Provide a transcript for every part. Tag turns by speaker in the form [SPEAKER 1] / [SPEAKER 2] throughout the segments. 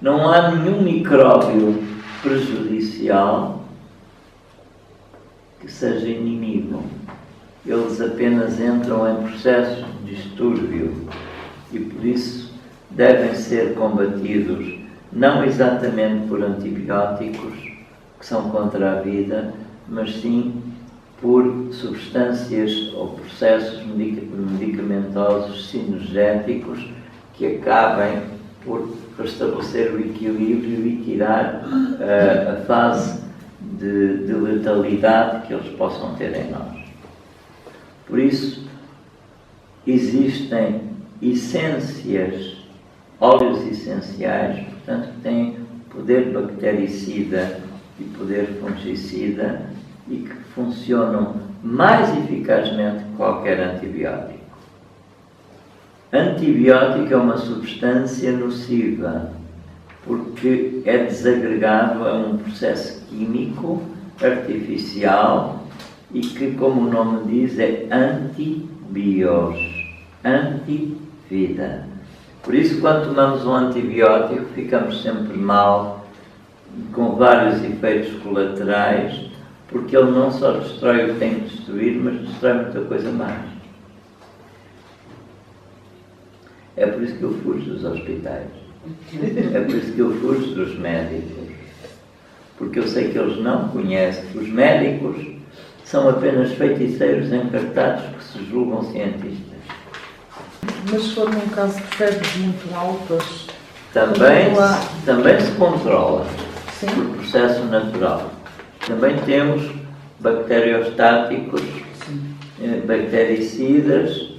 [SPEAKER 1] não há nenhum micróbio prejudicial que seja inimigo. Eles apenas entram em processos de distúrbio e por isso devem ser combatidos não exatamente por antibióticos, que são contra a vida, mas sim por substâncias ou processos medicamentosos sinergéticos que acabem por restabelecer o equilíbrio e tirar a fase de letalidade que eles possam ter em nós. Por isso, existem essências, óleos essenciais, portanto, que têm poder bactericida e poder fungicida e que funcionam mais eficazmente que qualquer antibiótico. Antibiótico é uma substância nociva, porque é desagregado a um processo químico artificial e que, como o nome diz, é antibios, anti-vida. Por isso, quando tomamos um antibiótico, ficamos sempre mal, com vários efeitos colaterais, porque ele não só destrói o que tem que destruir, mas destrói muita coisa mais. É por isso que eu fujo dos hospitais. É por isso que eu fujo dos médicos. Porque eu sei que eles não conhecem. Os médicos são apenas feiticeiros encartados que se julgam cientistas.
[SPEAKER 2] Mas se for num caso de febres muito altas...
[SPEAKER 1] Também se controla.
[SPEAKER 2] Sim.
[SPEAKER 1] Por processo natural. Também temos bacteriostáticos, bactericidas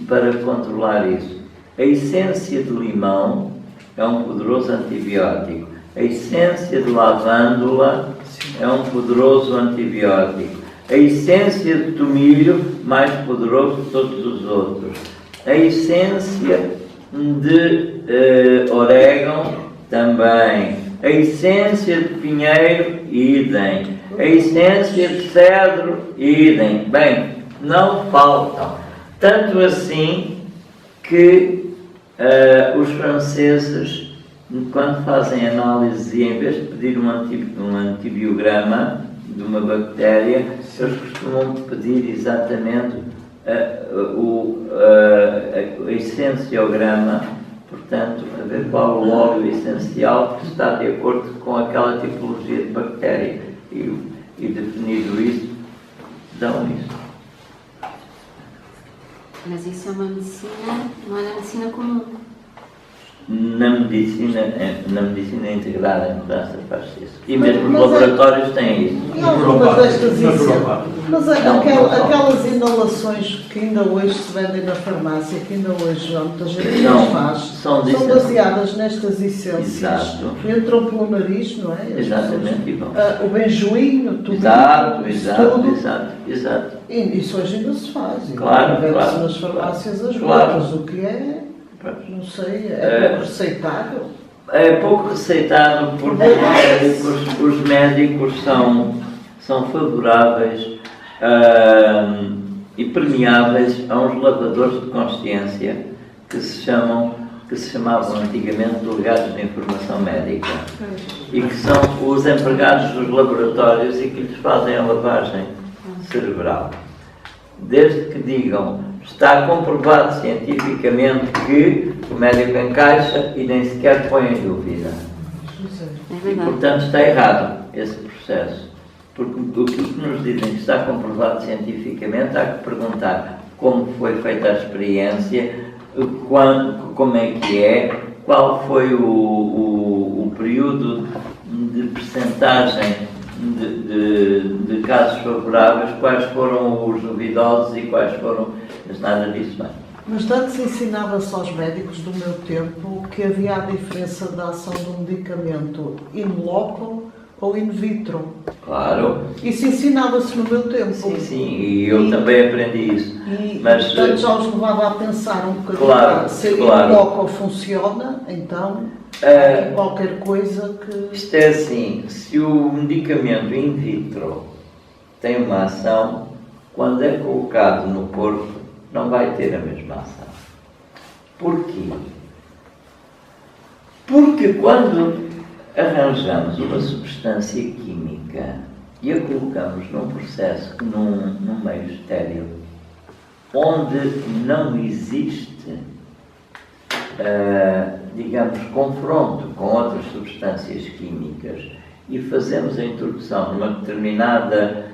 [SPEAKER 1] para controlar isso. A essência de limão é um poderoso antibiótico. A essência de lavândula é um poderoso antibiótico. A essência de tomilho, mais poderoso que todos os outros. A essência de orégano, também. A essência de pinheiro, idem. A essência de cedro, idem. Bem, não faltam. Tanto assim que os franceses, quando fazem análise, e em vez de pedir um antibiograma de uma bactéria, eles costumam pedir exatamente o essenciograma, portanto, a ver qual o óleo essencial que está de acordo com aquela tipologia de bactéria. E definido isso, dão isso.
[SPEAKER 3] Mas isso é uma medicina, não é na medicina comum.
[SPEAKER 1] Na medicina integrada em mudança faz-se isso. E mesmo os laboratórios têm isso.
[SPEAKER 2] E algumas destas mas aquelas inalações que ainda hoje se vendem na farmácia, que ainda hoje muita gente não faz, são baseadas nestas essências.
[SPEAKER 1] Exato.
[SPEAKER 2] Entram pelo nariz, não é?
[SPEAKER 1] Exatamente.
[SPEAKER 2] O benjoinho, tudo.
[SPEAKER 1] Exato.
[SPEAKER 2] E isso hoje ainda se faz.
[SPEAKER 1] Claro.
[SPEAKER 2] Vende-se nas farmácias as gotas, o que é, não sei, é pouco receitável.
[SPEAKER 1] É pouco receitado porque os médicos são favoráveis e permeáveis a uns lavadores de consciência que se chamavam antigamente delegados de informação médica e que são os empregados dos laboratórios e que lhes fazem a lavagem cerebral. Desde que digam, está comprovado cientificamente que o médico encaixa e nem sequer põe em dúvida. E, portanto, está errado esse processo. Porque o que nos dizem que está comprovado cientificamente, há que perguntar como foi feita a experiência, como é que é, qual foi o período de percentagem de casos favoráveis, quais foram os duvidosos e quais foram, mas nada disso bem.
[SPEAKER 2] Mas antes ensinava-se aos médicos do meu tempo que havia a diferença da ação do medicamento in loco ou in vitro.
[SPEAKER 1] Claro.
[SPEAKER 2] Isso ensinava-se no meu tempo.
[SPEAKER 1] Sim, e eu também aprendi isso. Mas,
[SPEAKER 2] portanto, já os levava a pensar um bocadinho. Se in loco funciona, então qualquer coisa que...
[SPEAKER 1] Isto é assim, se o medicamento in vitro tem uma ação, quando é colocado no corpo, não vai ter a mesma ação. Porquê? Porque quando arranjamos uma substância química e a colocamos num processo, num meio estéril, onde não existe, digamos, confronto com outras substâncias químicas e fazemos a introdução numa determinada,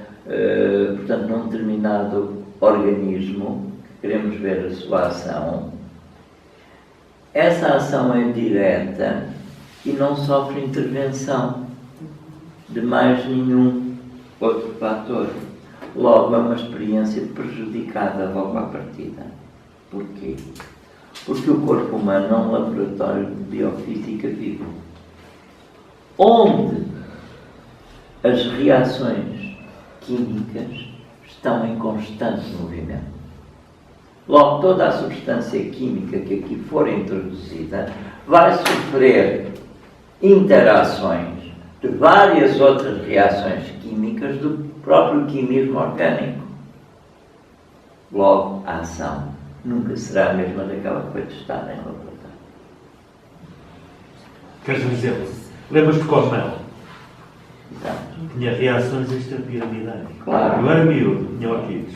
[SPEAKER 1] portanto, num determinado organismo, que queremos ver a sua ação, essa ação é direta e não sofre intervenção de mais nenhum outro fator. Logo, é uma experiência prejudicada logo à partida. Porquê? Porque o corpo humano é um laboratório de biofísica vivo, onde as reações químicas estão em constante movimento. Logo, toda a substância química que aqui for introduzida vai sofrer interações de várias outras reações químicas do próprio quimismo orgânico. Logo, a ação nunca será a mesma daquela que foi testada em laboratório.
[SPEAKER 4] Queres um exemplo? Lembras-te de Cornell?
[SPEAKER 1] Exato.
[SPEAKER 4] Tinha reações extrapiramidais.
[SPEAKER 1] Claro.
[SPEAKER 4] Eu era miúdo, tinha orquídeos.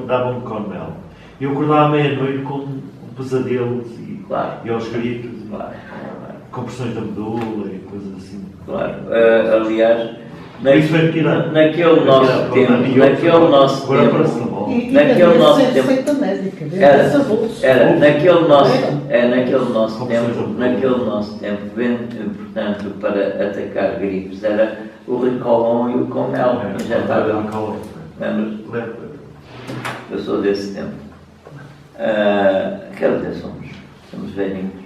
[SPEAKER 4] Davam-me Cornell. E eu acordava à meia-noite com pesadelos e aos gritos, compressões da medula e coisas assim.
[SPEAKER 1] Claro. Aliás, naquele nosso tempo, naquele nosso tempo, portanto, para atacar gripes, era o Ricolon e o Comel, injetável. Lembras? Eu sou desse tempo. Quer dizer, somos velhinhos.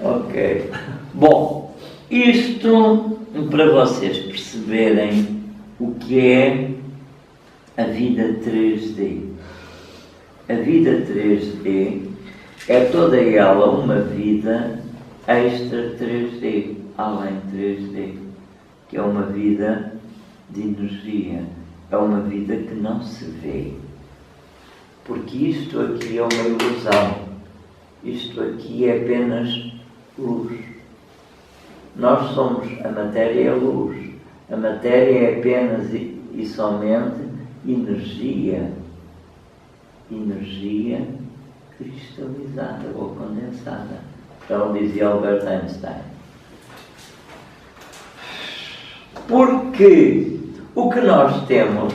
[SPEAKER 1] Ok. Bom, isto para vocês perceberem o que é a vida 3D. A vida 3D é toda ela uma vida extra 3D, além 3D, que é uma vida de energia, é uma vida que não se vê. Porque isto aqui é uma ilusão, isto aqui é apenas luz. Nós somos, a matéria é luz, a matéria é apenas e somente energia cristalizada ou condensada. Então dizia Albert Einstein. Porque o que nós temos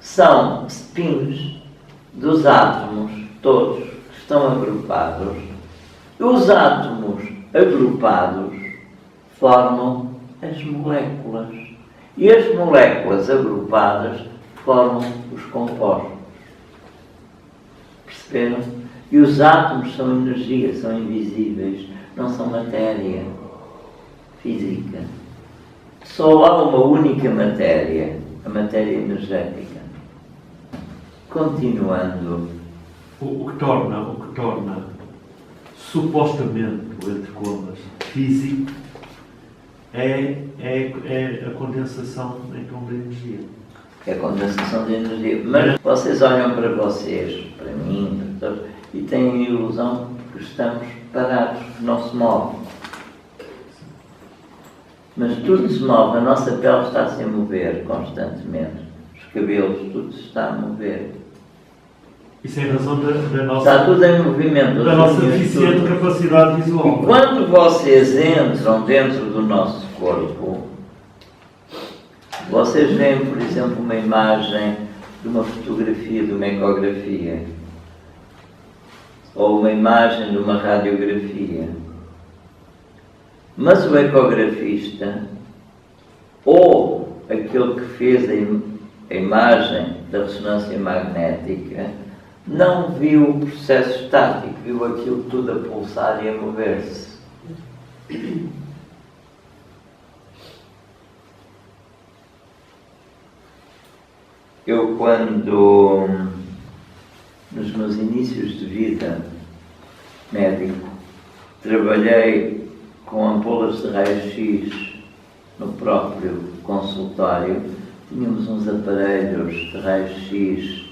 [SPEAKER 1] são spins dos átomos todos que estão agrupados. Os átomos agrupados formam as moléculas. E as moléculas agrupadas formam os compostos. Perceberam? E os átomos são energia, são invisíveis, não são matéria física. Só há uma única matéria, a matéria energética. Continuando.
[SPEAKER 4] O que torna supostamente, entre comas, físico, é a condensação então da energia.
[SPEAKER 1] É a condensação de energia. Mas vocês olham para vocês, para mim, para todos, e têm a ilusão que estamos parados, que não se move. Mas tudo se move, a nossa pele está-se a mover constantemente. Os cabelos, tudo se está a mover.
[SPEAKER 4] Isso é em razão da nossa...
[SPEAKER 1] Está tudo em movimento.
[SPEAKER 4] Da nossa deficiente capacidade visual.
[SPEAKER 1] E quando vocês entram dentro do nosso corpo, vocês veem, por exemplo, uma imagem de uma fotografia, de uma ecografia, ou uma imagem de uma radiografia. Mas o ecografista, ou aquele que fez a imagem da ressonância magnética, não viu o processo estático, viu aquilo tudo a pulsar e a mover-se. Eu, quando, nos meus inícios de vida médico, trabalhei com ampolas de raio-x no próprio consultório, tínhamos uns aparelhos de raio-x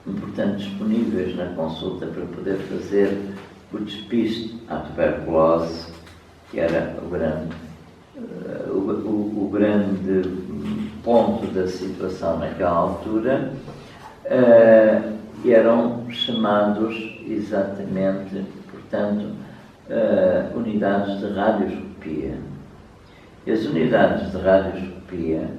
[SPEAKER 1] portanto, disponíveis na consulta para poder fazer o despiste à tuberculose, que era o grande ponto da situação naquela altura, eram chamados exatamente, portanto, unidades de radioscopia. E as unidades de radioscopia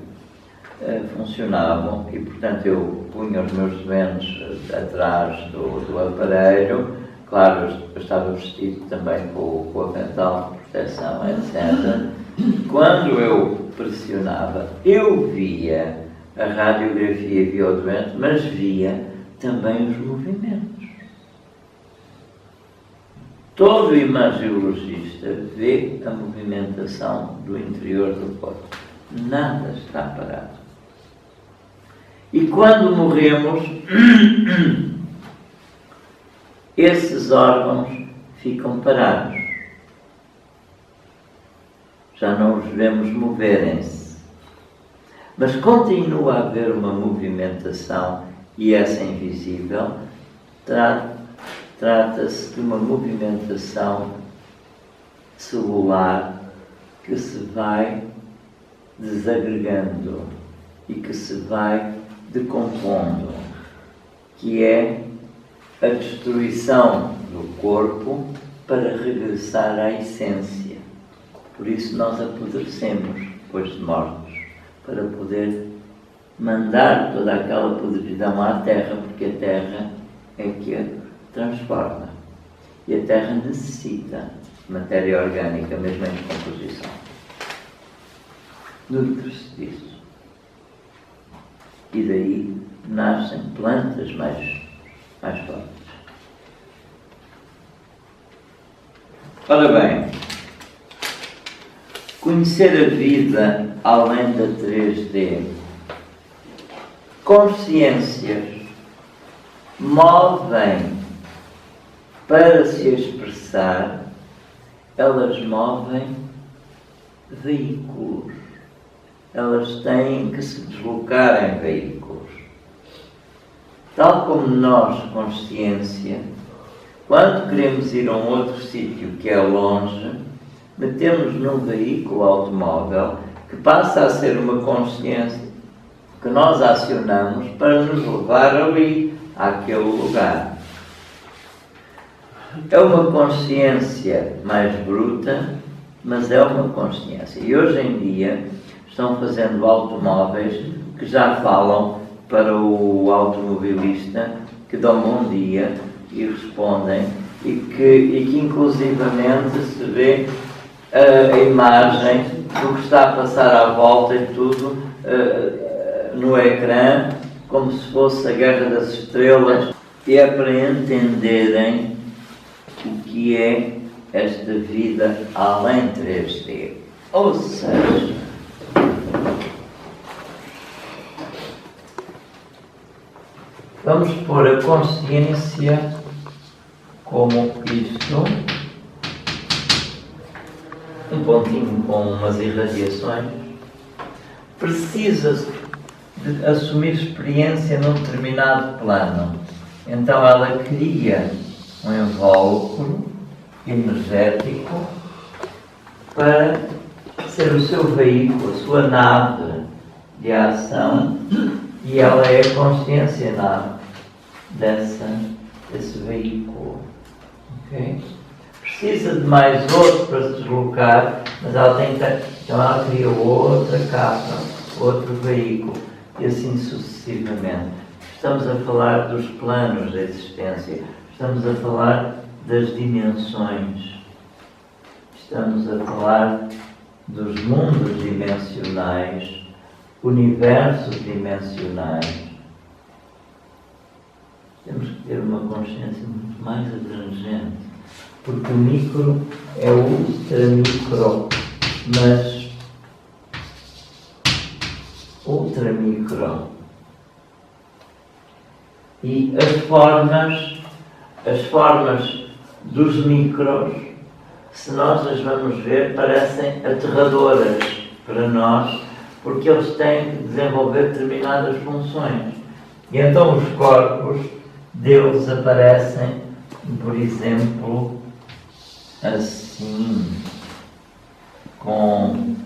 [SPEAKER 1] funcionavam e, portanto, eu punha os meus doentes atrás do aparelho. Claro, eu estava vestido também com o avental de proteção, etc. Quando eu pressionava, eu via a radiografia, via o doente, mas via também os movimentos. Todo imagiologista vê a movimentação do interior do corpo. Nada está parado. E quando morremos, esses órgãos ficam parados. Já não os vemos moverem-se. Mas continua a haver uma movimentação e essa é invisível. Trata-se de uma movimentação celular que se vai desagregando e que se vai decompondo, que é a destruição do corpo para regressar à essência. Por isso nós apodrecemos depois de mortos, para poder mandar toda aquela podridão à Terra, porque a Terra é que a transforma. E a Terra necessita de matéria orgânica, mesmo em decomposição. Nutre-se disso. E daí nascem plantas mais fortes. Ora bem, conhecer a vida além da 3D. Consciências movem para se expressar, elas movem veículos. Elas têm que se deslocar em veículos. Tal como nós, consciência, quando queremos ir a um outro sítio que é longe, metemos num veículo automóvel que passa a ser uma consciência que nós acionamos para nos levar ali, àquele lugar. É uma consciência mais bruta, mas é uma consciência. E hoje em dia estão fazendo automóveis que já falam para o automobilista, que dão bom dia e respondem, e que inclusivamente se vê a imagem do que está a passar à volta e tudo no ecrã, como se fosse a Guerra das Estrelas. E é para entenderem o que é esta vida além 3D. Ou seja, vamos pôr a consciência como isto, um pontinho com umas irradiações, precisa de assumir experiência num determinado plano. Então ela cria um invólucro energético para ser o seu veículo, a sua nave de ação, e ela é a consciência nave desse veículo. Okay? Precisa de mais outro para se deslocar, mas ela tem que... Então ela cria outra capa, outro veículo, e assim sucessivamente. Estamos a falar dos planos da existência, estamos a falar das dimensões, estamos a falar dos mundos dimensionais, universos dimensionais. Temos que ter uma consciência muito mais abrangente, porque o micro é ultra micro, mas ultra micro. E as formas dos micros, se nós as vamos ver, parecem aterradoras para nós, porque eles têm que desenvolver determinadas funções. E então os corpos deles aparecem, por exemplo, assim, com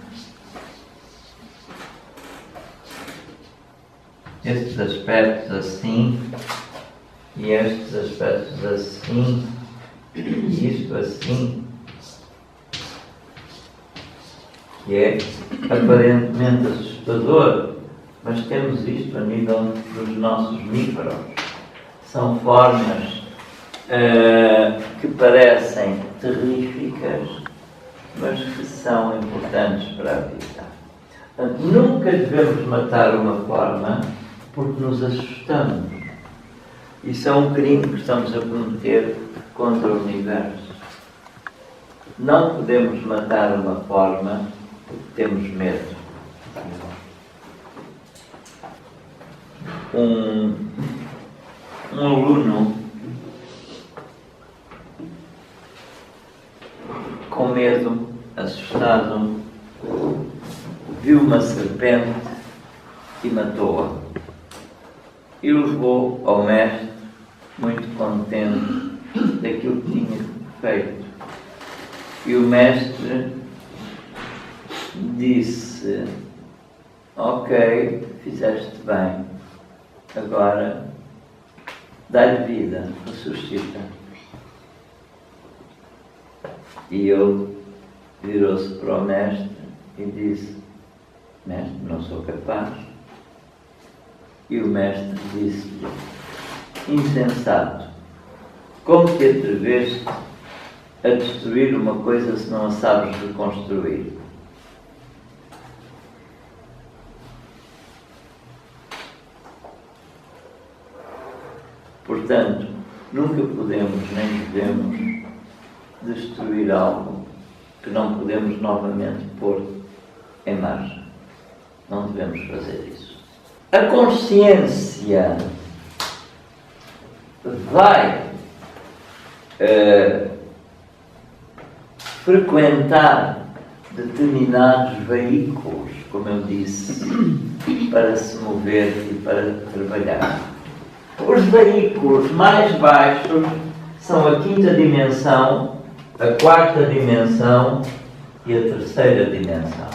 [SPEAKER 1] estes aspectos assim, e estes aspectos assim, e isto assim, que é aparentemente assustador, mas temos isto a nível dos nossos micros. São formas que parecem terríficas, mas que são importantes para a vida. Portanto, nunca devemos matar uma forma porque nos assustamos. Isso é um crime que estamos a cometer contra o universo. Não podemos matar uma forma porque temos medo. Um aluno com medo, assustado, viu uma serpente e matou-a. E o levou ao mestre, muito contente daquilo que tinha feito. E o mestre disse: ok, fizeste bem, agora dá-lhe vida, ressuscita. E ele virou-se para o mestre e disse: mestre, não sou capaz. E o mestre disse-lhe: insensato, como te atreveste a destruir uma coisa se não a sabes reconstruir? Portanto, nunca podemos nem devemos destruir algo que não podemos novamente pôr em marcha. Não devemos fazer isso. A consciência vai frequentar determinados veículos, como eu disse, para se mover e para trabalhar. Os veículos mais baixos são a quinta dimensão, a quarta dimensão e a terceira dimensão.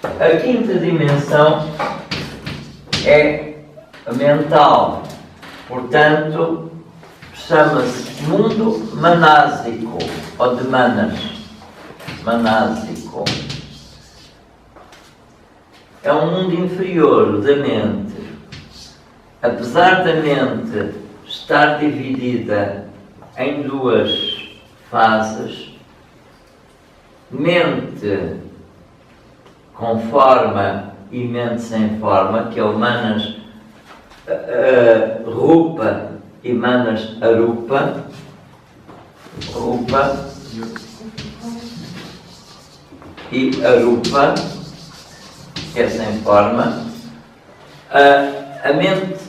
[SPEAKER 1] A quinta dimensão é a mental, portanto, chama-se mundo manásico, ou de manas, manásico. É um mundo inferior da mente. Apesar da mente estar dividida em duas fases, mente com forma e mente sem forma, que é o manas rupa e manas arupa, rupa e arupa, que é sem forma. A mente,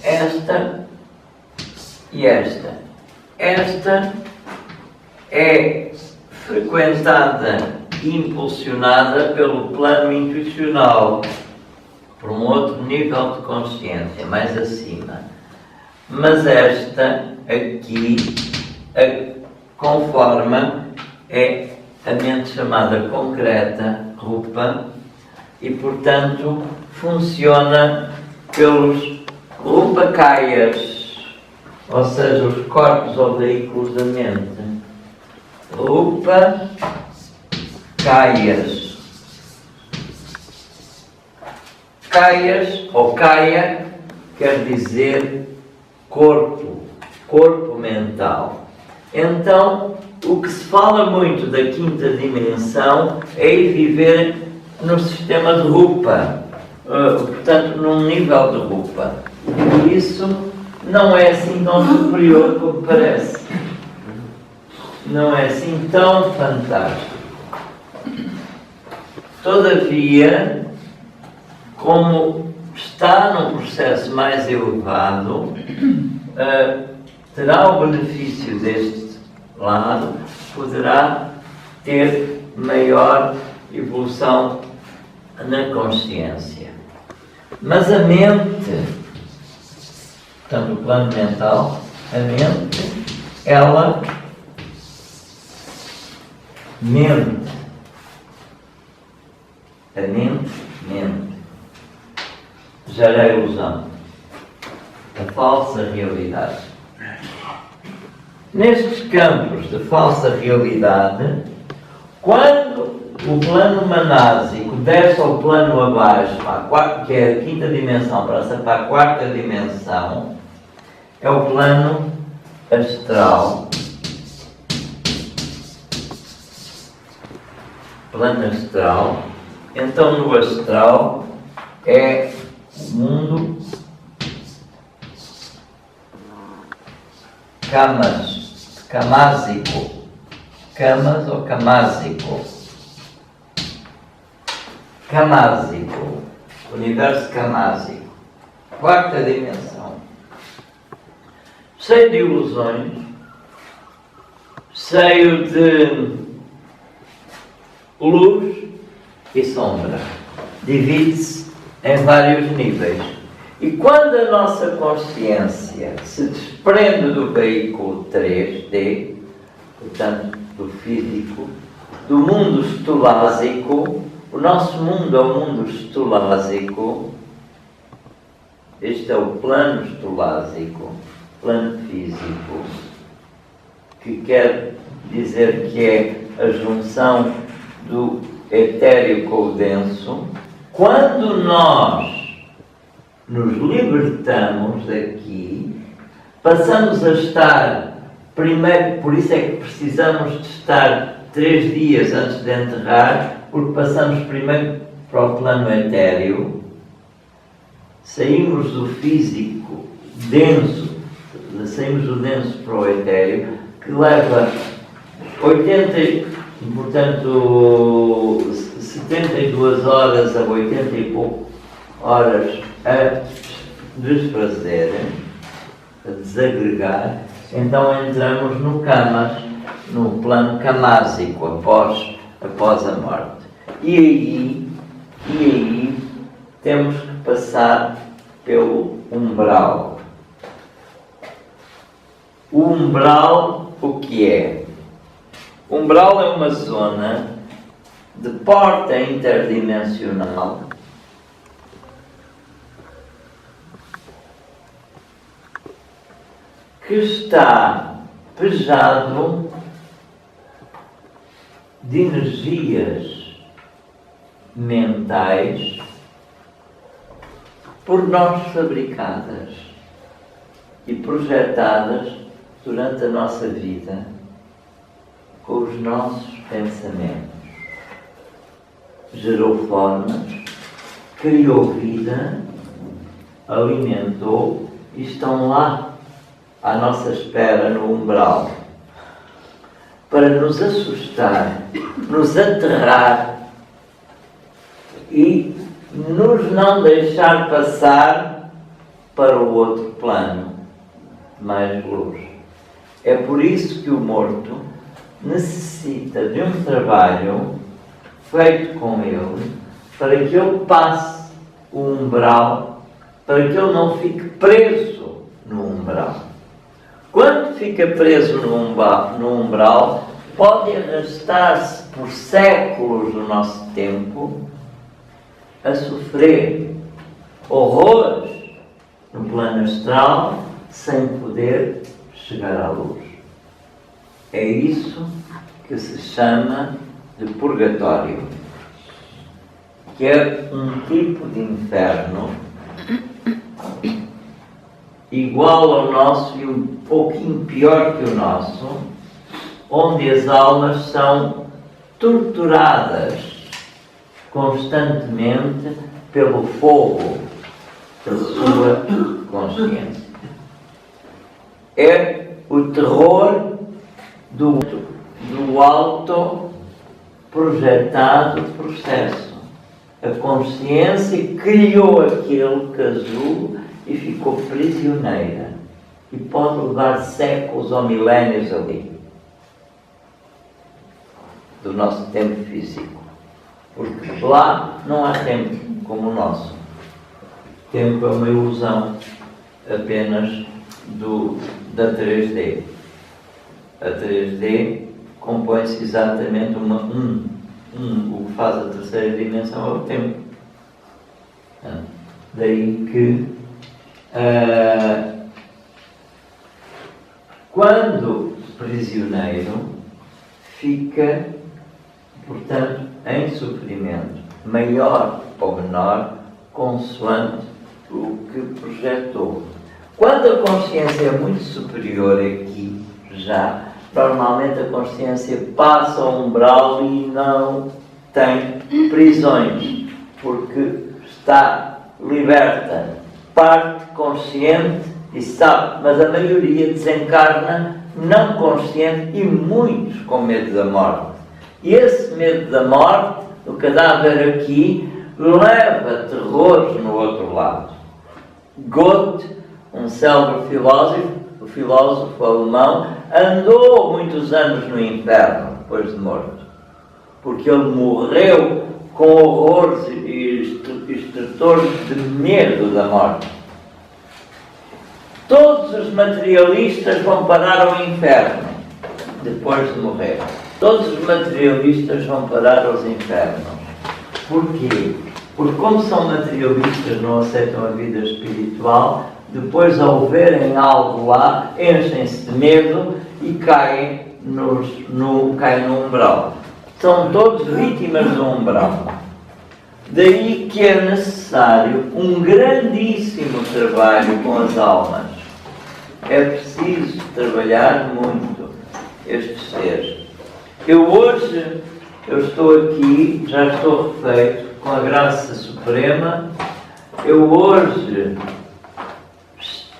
[SPEAKER 1] esta e esta. Esta é frequentada e impulsionada pelo plano intuicional, por um outro nível de consciência, mais acima. Mas esta aqui, com forma, é a mente chamada concreta, rupa, e portanto funciona pelos rupakayas, ou seja, os corpos ou veículos da mente. Rupa Kayas. Kayas, ou Kaya, quer dizer corpo, corpo mental. Então, o que se fala muito da quinta dimensão é ir viver no sistema de Rupa, portanto, num nível de Rupa. E isso não é assim tão superior como parece. Não é assim tão fantástico. Todavia, como está num processo mais elevado, terá o benefício deste lado, poderá ter maior evolução na consciência. Mas a mente, portanto, o plano mental, a mente, ela mente. A mente mente. Gera a ilusão, a falsa realidade. Nestes campos de falsa realidade, quando o plano manásico desce ao plano abaixo, que é a quinta dimensão, passa para a quarta dimensão, é o plano astral. Plano astral. Então, no astral é o mundo camásico. Camas ou camásico? Camásico. Universo camásico. Quarta dimensão. Cheio de ilusões, cheio de luz e sombra. Divide-se em vários níveis. E quando a nossa consciência se desprende do veículo 3D, portanto, do físico, do mundo estolásico, o nosso mundo é o mundo estolásico, este é o plano estolásico, plano físico, que quer dizer que é a junção do etéreo com o denso. Quando nós nos libertamos daqui, passamos a estar, primeiro, por isso é que precisamos de estar 3 dias antes de enterrar, porque passamos primeiro para o plano etéreo, saímos do físico denso, saímos do denso para o etéreo, que leva 72 horas a 80 e pouco horas a desfazer, a desagregar. Então entramos no camas, no plano camásico, após a morte. E aí temos que passar pelo umbral. O umbral, o que é? O umbral é uma zona de porta interdimensional que está pejado de energias mentais por nós fabricadas e projetadas durante a nossa vida com os nossos pensamentos. Gerou formas, criou vida, alimentou e estão lá à nossa espera no umbral para nos assustar, nos aterrar e nos não deixar passar para o outro plano de mais luz. É por isso que o morto necessita de um trabalho feito com ele, para que ele passe o umbral, para que ele não fique preso no umbral. Quando fica preso no umbral, pode arrastar-se por séculos do nosso tempo a sofrer horrores no plano astral sem poder chegar à luz. É isso que se chama de purgatório, que é um tipo de inferno igual ao nosso e um pouquinho pior que o nosso, onde as almas são torturadas constantemente pelo fogo da sua consciência. É o terror do alto projetado processo. A consciência criou aquele casulo e ficou prisioneira. E pode levar séculos ou milénios ali. Do nosso tempo físico. Porque lá não há tempo como o nosso. tempo é uma ilusão apenas da 3D. A 3D compõe-se exatamente o que faz a terceira dimensão é o tempo. Daí que quando prisioneiro fica, portanto, em sofrimento maior ou menor, consoante o que projetou. Quando a consciência é muito superior aqui, já, normalmente a consciência passa o umbral e não tem prisões, porque está liberta, parte consciente e sabe, mas a maioria desencarna não consciente e muitos com medo da morte. E esse medo da morte, o cadáver aqui, leva terrores no outro lado. Goethe, um célebre filósofo, o filósofo alemão, andou muitos anos no inferno depois de morto, porque ele morreu com horrores e estertores de medo da morte. Todos os materialistas vão parar ao inferno depois de morrer. Todos os materialistas vão parar aos infernos. Porquê? Porque como são materialistas, não aceitam a vida espiritual, depois ao verem algo lá, enchem-se de medo e caem no umbral. São todos vítimas do umbral. Daí que é necessário um grandíssimo trabalho com as almas. É preciso trabalhar muito estes seres. Hoje estou aqui, já estou refeito com a graça suprema. Hoje,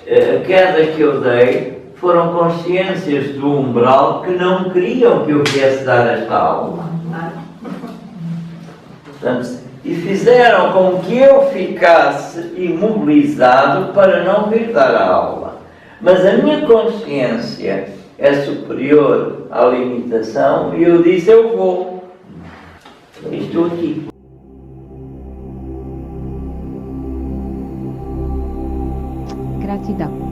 [SPEAKER 1] a queda que eu dei foram consciências do umbral que não queriam que eu viesse dar esta aula. Portanto, e fizeram com que eu ficasse imobilizado para não vir dar a aula. Mas a minha consciência é superior à limitação e eu disse, eu vou. Estou aqui.
[SPEAKER 5] Gratidão.